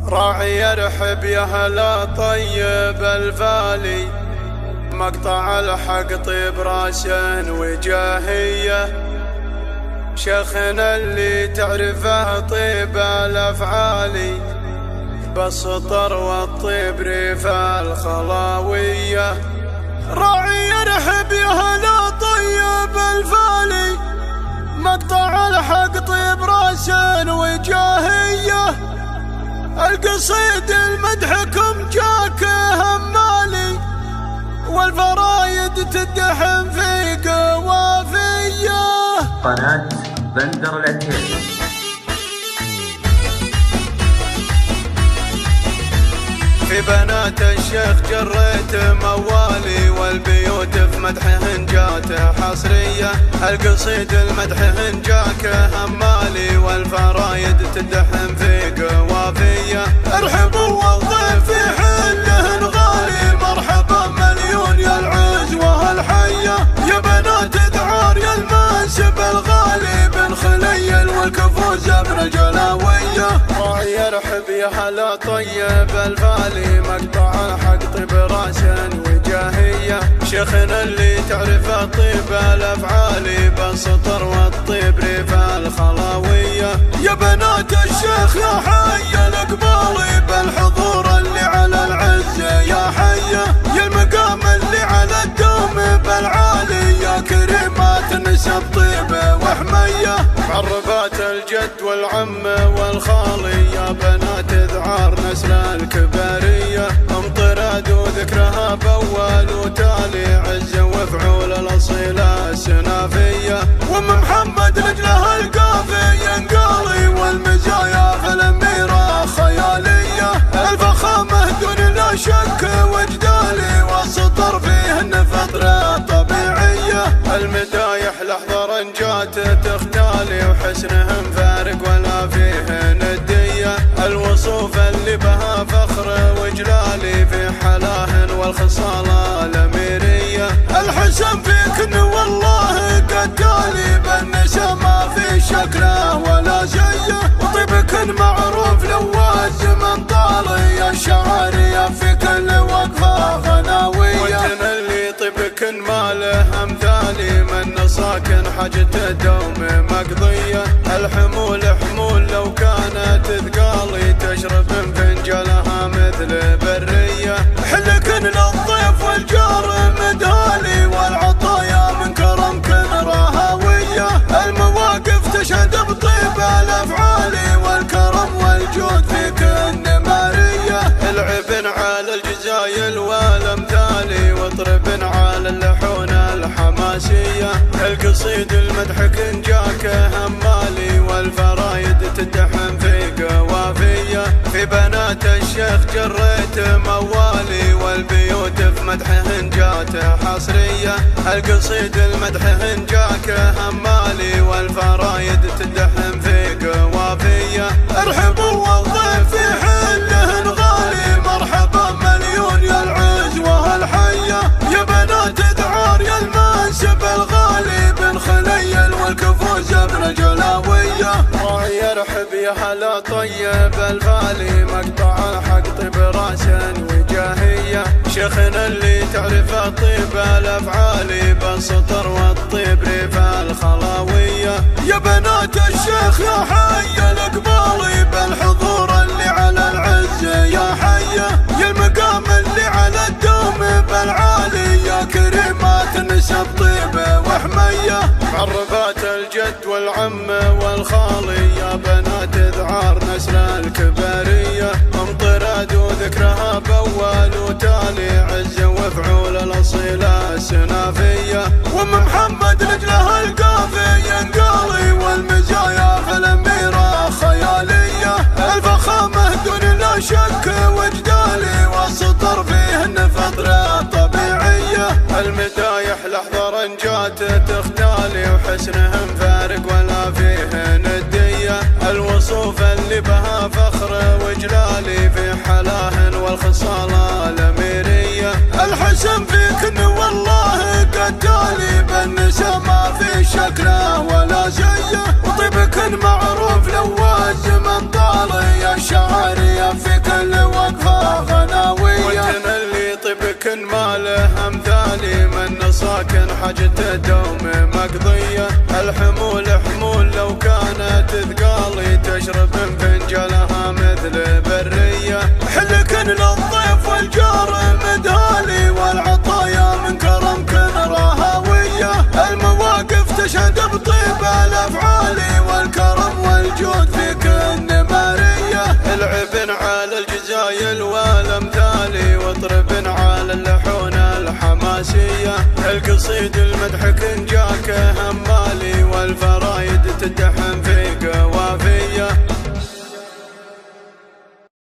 راعي يرحب يا هلا طيب الفالي، مقطع الحق طيب راسا وجاهية، شيخنا اللي تعرفه طيب الافعالي، بالسطر والطيب ريف الخلاوية. راعي يرحب يا هلا طيب الفالي، مقطع الحق طيب راسا وجاهية، القصيد المدحكم جاك همالي، والفرايد تدحم في قوافية. قناة بندر العتيبي. في بنات الشيخ جريت موالي، والبيوت في مدحهن جات حصرية، القصيد المدحهن جاك همالي، والفرايد تدحم في قوافية. ارحبوا والضيف في حلهن غالي، مرحبا مليون يا العزوة الحية، يا بنات ذعار يا المنسب الغالي، بن خليل والكفوز ابن جلاوية. راعي يرحب يا هلا طيب الفالي، مقطع الحق طيب راسا وجاهية، شيخنا اللي تعرفه طيب الافعالي، بالسطر والطيب ريف الخلاوية. يا بنات الشيخ يا حي الاقبالي، بالحضور اللي على العز يا حية، يا المقام اللي على الدوم بالعالي، يا كريمات نسب طيبة وحمية، معربات الجد والعم والخالي، يا بنات ذعار نسل الكبارية، امطراد وذكرها بأول وتالي، عز وفعول الأصيلة السنافية، وام محمد رجلها القافي ينقالي، والمزايا في الأميرة خيالية، الفخامة دون لا شك وجدالي، والسطر فيهن فطرة طبيعية، المدايح لحظة جات تختالي، وحسنهم فارق ولا فيه ندية، الوصوف اللي بها فخر وجلالي، في حلاهن والخصالة الأميرية، الحسن فيكن والله قتالي، بالنسا ما في شكله ولا زيه، وطيبكن معروف لواز من طالي، الشعرية في كل وقفة غناوية، وانتن اللي طيبكن ما له امثالي، من ساكن حاجته دوم مقضية، الحمول حمول لو كانت ثقالي، تشرب فنجلها مثل برية، حلكن للضيف والجار مدالي، والعطايا من كرمكن رهاوية، المواقف تشهد بطيب الافعالي، والكرم والجود فيكن مارية، العبن على الجزايل والامثالي، واطربن على اللحون الحماسية، القصيد المدحك جاك همالي، والفرايد تدحم في قوافية، في بنات الشيخ جريت موالي، والبيوت في مدحهن جات حصرية، القصيد المدحهن جاك همالي، والفرايد تدحم في قوافية. ارحبوا والضيف في حلهن غالي، مرحبا مليون يا العزوة الحية، يا بنات ذعار يا المنسب الغالي، بن خليل والكفوز ابن جلاوية. راعي يرحب يا هلا طيب الفالي، مقطع الحق طيب راسا وجاهية، شيخنا اللي تعرفه طيب الافعالي، بالسطر والطيب ريف الخلاوية، يا بنات الشيخ يا حي الاقبالي، بالحضور اللي على العز يا حية، يا المقام اللي على الدوم بالعالي، يا كريمات نسب طيبة وحمية، معربات الجد والعم والخالي، يا بنات ذعار نسل الكبارية، امطراد وذكرها بأول وتالي، عز وفعول الأصيلة السنافية، وام محمد رجلها القافي ينقالي، والمزايا في الأميرة خيالية، الفخامة دون لا شك وجدالي، والسطر فيهن فطرة طبيعية، المدايح لحظة جات تختالي، وحسنهم فارق ولا فيه ندية، الوصوف اللي بها فخر وجلالي، في حلاهن والخصالة الأميرية، الحسن فيكن والله قتالي، بالنسا ما في شكله ولا زيه، وطيبكن معروف لواز من طالي، الشعرية في لكن حاجته دوم مقضية. الحمول حمول لو كانت ثقالي تشرب من فنجلها مثل برية. حلكن للضيف والجار مدهالي والعطايا من كرمكن رهاوية. المواقف تشهد بطيب الافعال والكرم والجود فيكن مارية. العبن على الجزايل والامثال واطربن على اللحون الحماسية. القصيد المدح كن جاك همالي والفرايد تدحن في